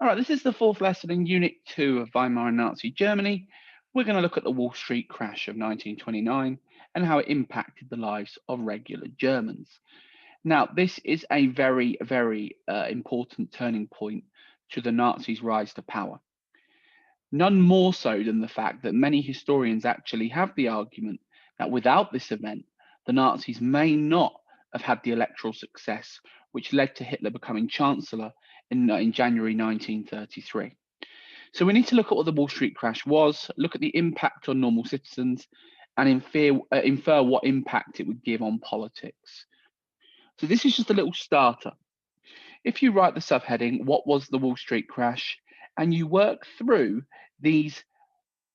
All right, this is the fourth lesson in Unit 2 of Weimar and Nazi Germany. We're going to look at the Wall Street crash of 1929 and how it impacted the lives of regular Germans. Now, this is a very important turning point to the Nazis' rise to power. None more so than the fact that many historians actually have the argument that without this event, the Nazis may not have had the electoral success which led to Hitler becoming Chancellor in January 1933. So we need to look at what the Wall Street crash was, look at the impact on normal citizens, and infer what impact it would give on politics. So this is just a little starter. If you write the subheading, what was the Wall Street crash, and you work through these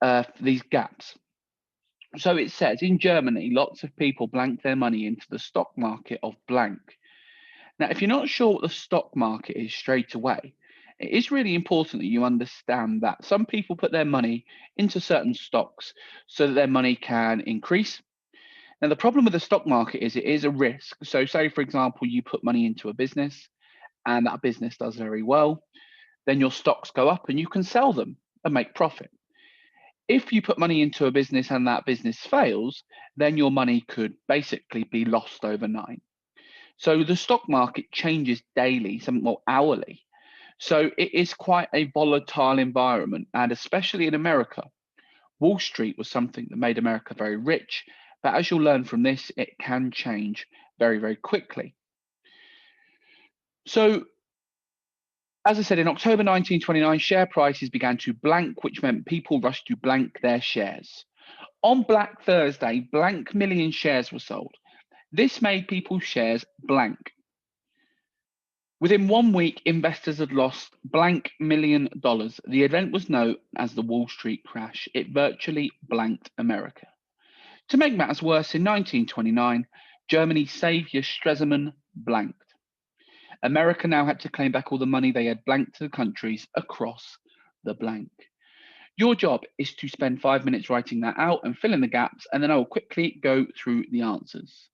gaps. So it says in Germany, lots of people blanked their money into the stock market of blank. Now, if you're not sure what the stock market is straight away, it is really important that you understand that some people put their money into certain stocks so that their money can increase. Now, the problem with the stock market is it is a risk. So say, for example, you put money into a business and that business does very well, then your stocks go up and you can sell them and make profit. If you put money into a business and that business fails, then your money could basically be lost overnight. So the stock market changes daily, somewhat hourly. So it is quite a volatile environment. And especially in America, Wall Street was something that made America very rich. But as you'll learn from this, it can change very quickly. So as I said, in October 1929, share prices began to blank, which meant people rushed to blank their shares. On Black Thursday, blank million shares were sold. This made people's shares blank. Within 1 week, investors had lost blank $1 million. The event was known as the Wall Street crash. It virtually blanked America. To make matters worse, in 1929, Germany's saviour Stresemann blanked. America now had to claim back all the money they had blanked to the countries across the blank. Your job is to spend 5 minutes writing that out and fill in the gaps, and then I will quickly go through the answers.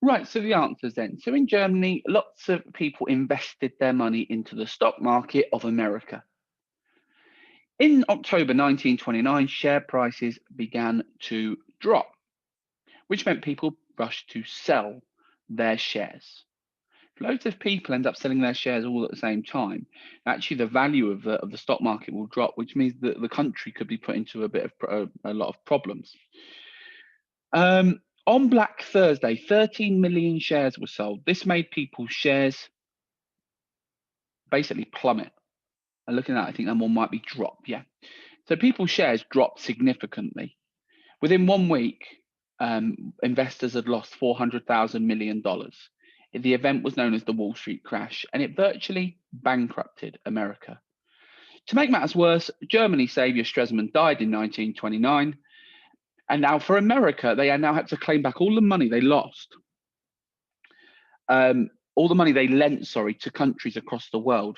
Right, so the answers then. So in Germany, lots of people invested their money into the stock market of America. In October 1929, share prices began to drop, which meant people rushed to sell their shares. If loads of people end up selling their shares all at the same time, actually the value of the stock market will drop, which means that the country could be put into a lot of problems. On Black Thursday, 13 million shares were sold. This made people's shares basically plummet. And looking at that, I think that one might be drop. Yeah. So people's shares dropped significantly. Within 1 week, investors had lost $400 million. The event was known as the Wall Street crash, and it virtually bankrupted America. To make matters worse, Germany's saviour Stresemann died in 1929. And now for America, they now had to claim back all the money they lost, all the money they lent, to countries across the world.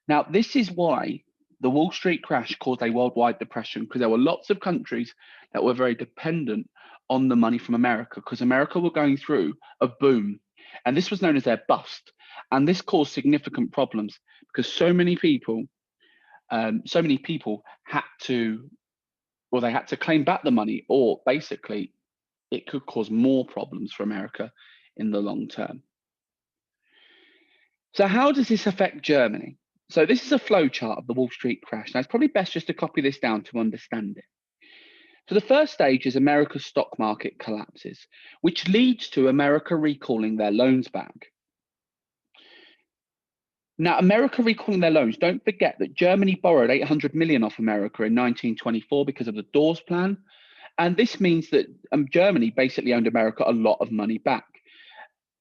Now, this is why the Wall Street crash caused a worldwide depression, because there were lots of countries that were very dependent on the money from America, because America were going through a boom. And this was known as their bust. And this caused significant problems because so many people had to, well, they had to claim back the money, or basically it could cause more problems for America in the long term. So how does this affect Germany? So this is a flow chart of the Wall Street crash. Now it's probably best just to copy this down to understand it. So the first stage is America's stock market collapses, which leads to America recalling their loans back. Now, America recalling their loans, don't forget that Germany borrowed 800 million off America in 1924 because of the Dawes Plan. And this means that Germany basically owed America a lot of money back.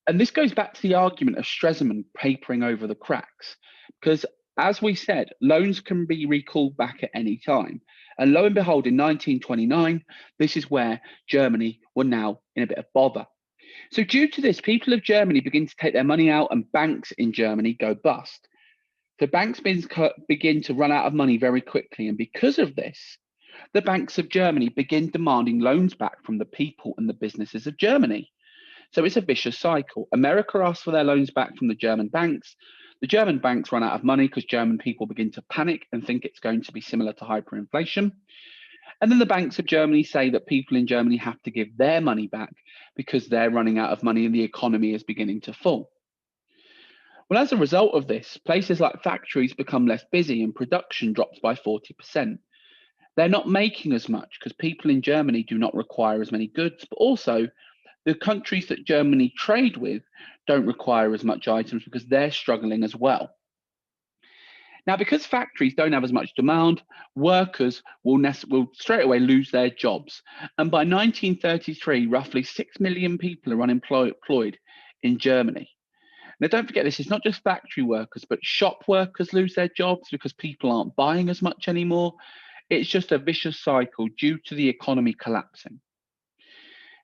And this goes back to the argument of Stresemann papering over the cracks, because as we said, loans can be recalled back at any time. And lo and behold, in 1929, this is where Germany were now in a bit of bother. So due to this, people of Germany begin to take their money out and banks in Germany go bust. So banks begin to run out of money very quickly. And because of this, the banks of Germany begin demanding loans back from the people and the businesses of Germany. So it's a vicious cycle. America asks for their loans back from the German banks. The German banks run out of money because German people begin to panic and think it's going to be similar to hyperinflation. And then the banks of Germany say that people in Germany have to give their money back because they're running out of money and the economy is beginning to fall. Well, as a result of this, places like factories become less busy and production drops by 40%. They're not making as much because people in Germany do not require as many goods, but also the countries that Germany trade with don't require as much items because they're struggling as well. Now, because factories don't have as much demand, workers will straight away lose their jobs. And by 1933, roughly 6 million people are unemployed in Germany. Now, don't forget, this is not just factory workers, but shop workers lose their jobs because people aren't buying as much anymore. It's just a vicious cycle due to the economy collapsing.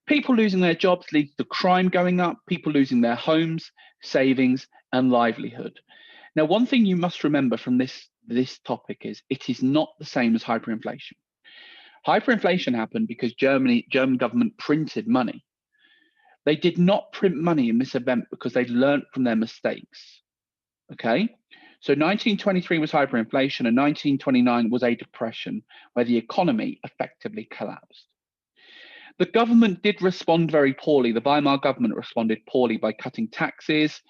People losing their jobs leads to crime going up, people losing their homes, savings, and livelihood. Now, one thing you must remember from this topic is it is not the same as hyperinflation. Hyperinflation happened because German government printed money. They did not print money in this event because they learned from their mistakes. Okay, so 1923 was hyperinflation and 1929 was a depression where the economy effectively collapsed. The government did respond very poorly. The Weimar government responded poorly by cutting taxes,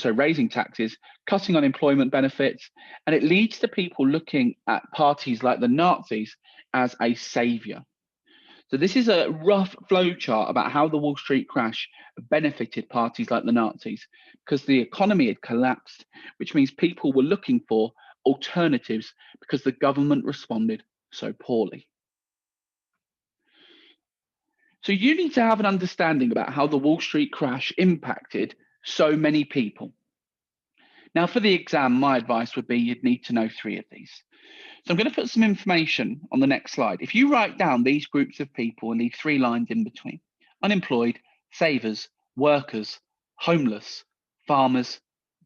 raising taxes, cutting unemployment benefits, and it leads to people looking at parties like the Nazis as a savior. So this is a rough flowchart about how the Wall Street crash benefited parties like the Nazis because the economy had collapsed, which means people were looking for alternatives because the government responded so poorly. So you need to have an understanding about how the Wall Street crash impacted so many people. Now, for the exam, my advice would be you'd need to know 3 of these. So I'm going to put some information on the next slide. If you write down these groups of people and these 3 lines in between: unemployed, savers, workers, homeless, farmers,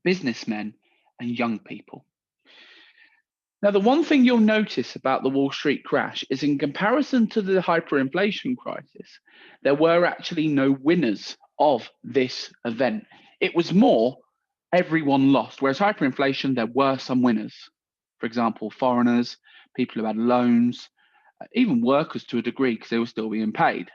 businessmen, and young people. Now, the one thing you'll notice about the Wall Street crash is in comparison to the hyperinflation crisis, there were actually no winners of this event. It was more everyone lost, whereas hyperinflation, there were some winners. For example, foreigners, people who had loans, even workers to a degree because they were still being paid.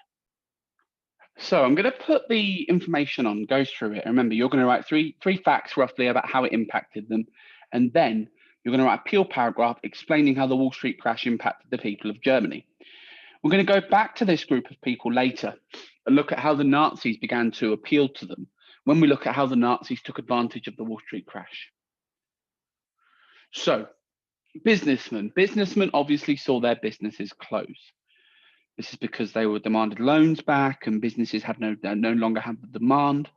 So I'm going to put the information on, go through it. Remember, you're going to write three facts roughly about how it impacted them, and then you're going to write a pure paragraph explaining how the Wall Street crash impacted the people of Germany. We're going to go back to this group of people later and look at how the Nazis began to appeal to them when we look at how the Nazis took advantage of the Wall Street crash. So, businessmen obviously saw their businesses close. This is because they were demanded loans back and businesses had no longer had the demand.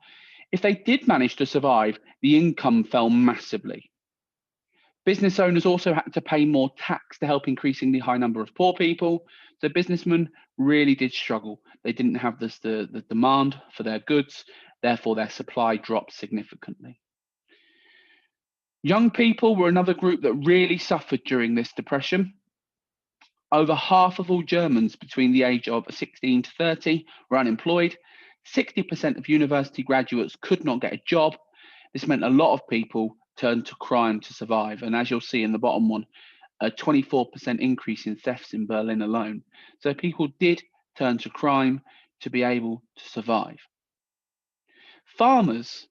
If they did manage to survive, the income fell massively. Business owners also had to pay more tax to help increasing the high number of poor people. So businessmen really did struggle. They didn't have the demand for their goods, therefore their supply dropped significantly. Young people were another group that really suffered during this depression. Over half of all Germans between the age of 16 to 30 were unemployed. 60% of university graduates could not get a job. This meant a lot of people turned to crime to survive. And as you'll see in the bottom one, a 24% increase in thefts in Berlin alone. So people did turn to crime to be able to survive. Farmers,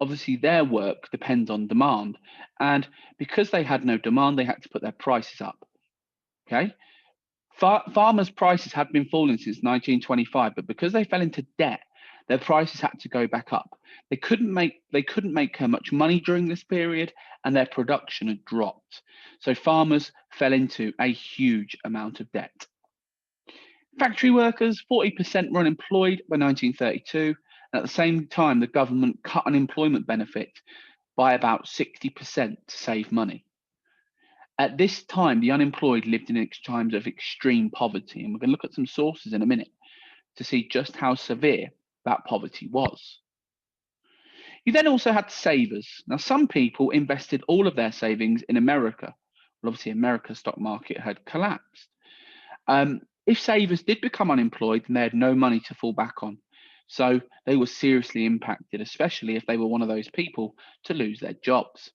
obviously their work depends on demand. And because they had no demand, they had to put their prices up. Okay. Farmers' prices had been falling since 1925, but because they fell into debt, their prices had to go back up. They couldn't make much money during this period, and their production had dropped. So farmers fell into a huge amount of debt. Factory workers, 40% were unemployed by 1932, and at the same time, the government cut unemployment benefit by about 60% to save money. At this time, the unemployed lived in times of extreme poverty, and we're going to look at some sources in a minute to see just how severe that poverty was. You then also had savers. Now, some people invested all of their savings in America. Well, obviously, America's stock market had collapsed. If savers did become unemployed, then they had no money to fall back on. So they were seriously impacted, especially if they were one of those people to lose their jobs.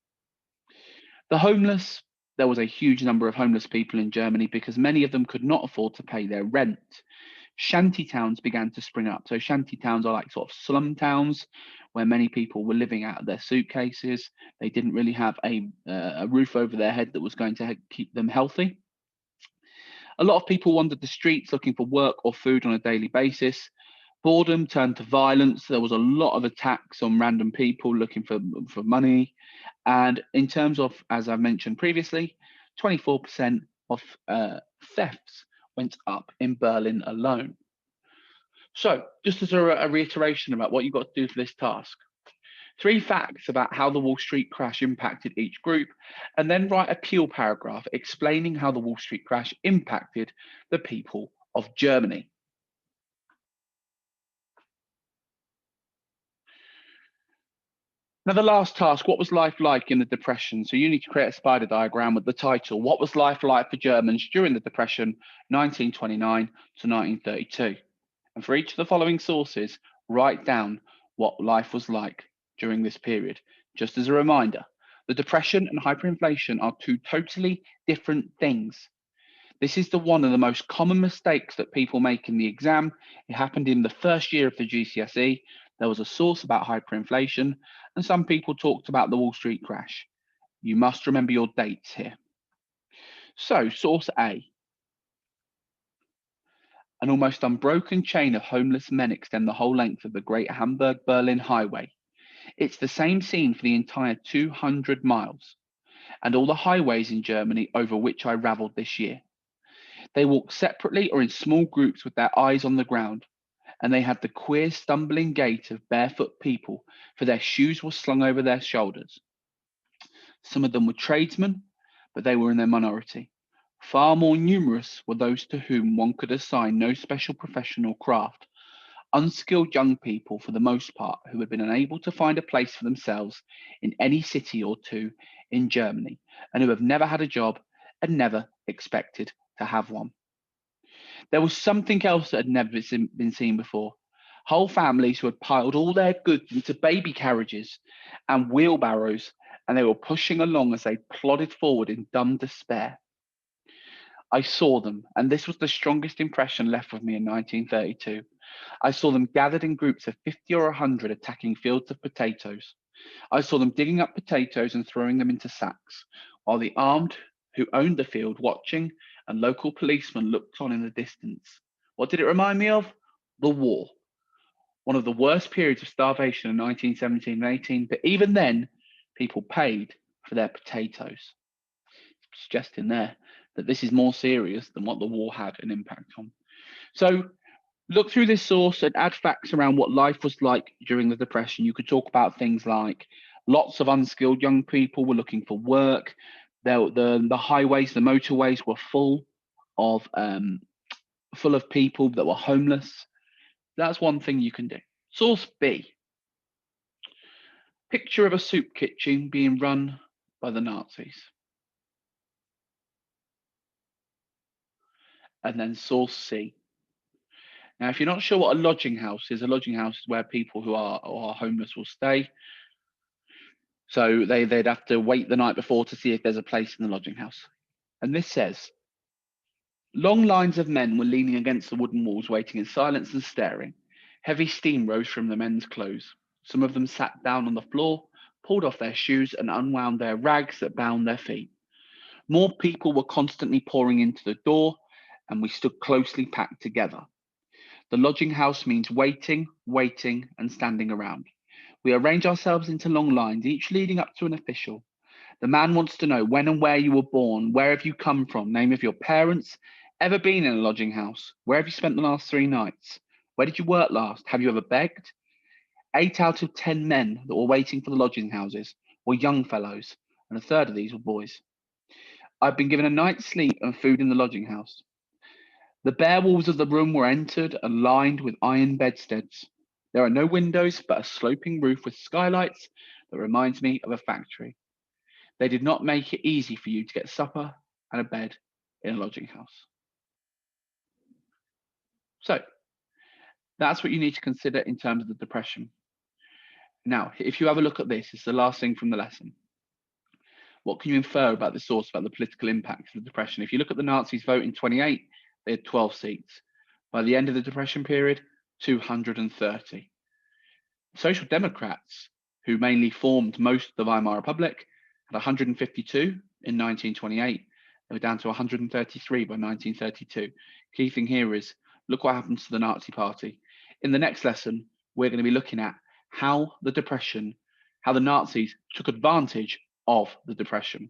The homeless, there was a huge number of homeless people in Germany because many of them could not afford to pay their rent. Shanty towns began to spring up. So shanty towns are like sort of slum towns where many people were living out of their suitcases. They didn't really have a roof over their head that was going to keep them healthy. A lot of people wandered the streets looking for work or food on a daily basis. Boredom turned to violence. There was a lot of attacks on random people looking for money. And in terms of, as I mentioned previously, 24% of thefts went up in Berlin alone. So, just as a reiteration about what you've got to do for this task, 3 facts about how the Wall Street crash impacted each group, and then write a peel paragraph explaining how the Wall Street crash impacted the people of Germany. Now, the last task, what was life like in the Depression? So you need to create a spider diagram with the title, What Was Life Like for Germans During the Depression, 1929 to 1932? And for each of the following sources, write down what life was like during this period. Just as a reminder, the Depression and hyperinflation are two totally different things. This is one of the most common mistakes that people make in the exam. It happened in the first year of the GCSE. There was a source about hyperinflation, and some people talked about the Wall Street crash. You must remember your dates here. So, source A. An almost unbroken chain of homeless men extend the whole length of the Great Hamburg Berlin Highway. It's the same scene for the entire 200 miles, and all the highways in Germany over which I ravelled this year. They walked separately or in small groups with their eyes on the ground, and they had the queer stumbling gait of barefoot people, for their shoes were slung over their shoulders. Some of them were tradesmen, but they were in their minority. Far more numerous were those to whom one could assign no special professional craft, unskilled young people for the most part who had been unable to find a place for themselves in any city or two in Germany, and who have never had a job and never expected to have one. There was something else that had never been seen before. Whole families who had piled all their goods into baby carriages and wheelbarrows, and they were pushing along as they plodded forward in dumb despair. I saw them, and this was the strongest impression left with me in 1932. I saw them gathered in groups of 50 or 100 attacking fields of potatoes. I saw them digging up potatoes and throwing them into sacks, while the armed who owned the field watching and local policemen looked on in the distance. What did it remind me of? The war. One of the worst periods of starvation in 1917 and 18, but even then, people paid for their potatoes. Suggesting there that this is more serious than what the war had an impact on. So look through this source and add facts around what life was like during the Depression. You could talk about things like lots of unskilled young people were looking for work. The highways, the motorways were full of people that were homeless. That's one thing you can do. Source B. Picture of a soup kitchen being run by the Nazis. And then source C. Now, if you're not sure what a lodging house is where people who are homeless will stay. So they'd have to wait the night before to see if there's a place in the lodging house. And this says, long lines of men were leaning against the wooden walls, waiting in silence and staring. Heavy steam rose from the men's clothes. Some of them sat down on the floor, pulled off their shoes, and unwound their rags that bound their feet. More people were constantly pouring into the door, and we stood closely packed together. The lodging house means waiting, waiting, and standing around. We arrange ourselves into long lines, each leading up to an official. The man wants to know when and where you were born, where have you come from, name of your parents, ever been in a lodging house, where have you spent the last 3 nights, where did you work last, have you ever begged? 8 out of 10 men that were waiting for the lodging houses were young fellows, and a third of these were boys. I'd been given a night's sleep and food in the lodging house. The bare walls of the room were entered and lined with iron bedsteads. There are no windows, but a sloping roof with skylights that reminds me of a factory. They did not make it easy for you to get supper and a bed in a lodging house. So, That's what you need to consider in terms of the depression. Now, if you have a look at this, it's the last thing from the lesson. What can you infer about the source, about the political impact of the depression? If you look at the Nazis' vote in 28, they had 12 seats. By the end of the depression period, 230. Social Democrats, who mainly formed most of the Weimar Republic, had 152 in 1928. They were down to 133 by 1932. Key thing here is look what happens to the Nazi Party. In the next lesson, we're going to be looking at how the Nazis took advantage of the Depression.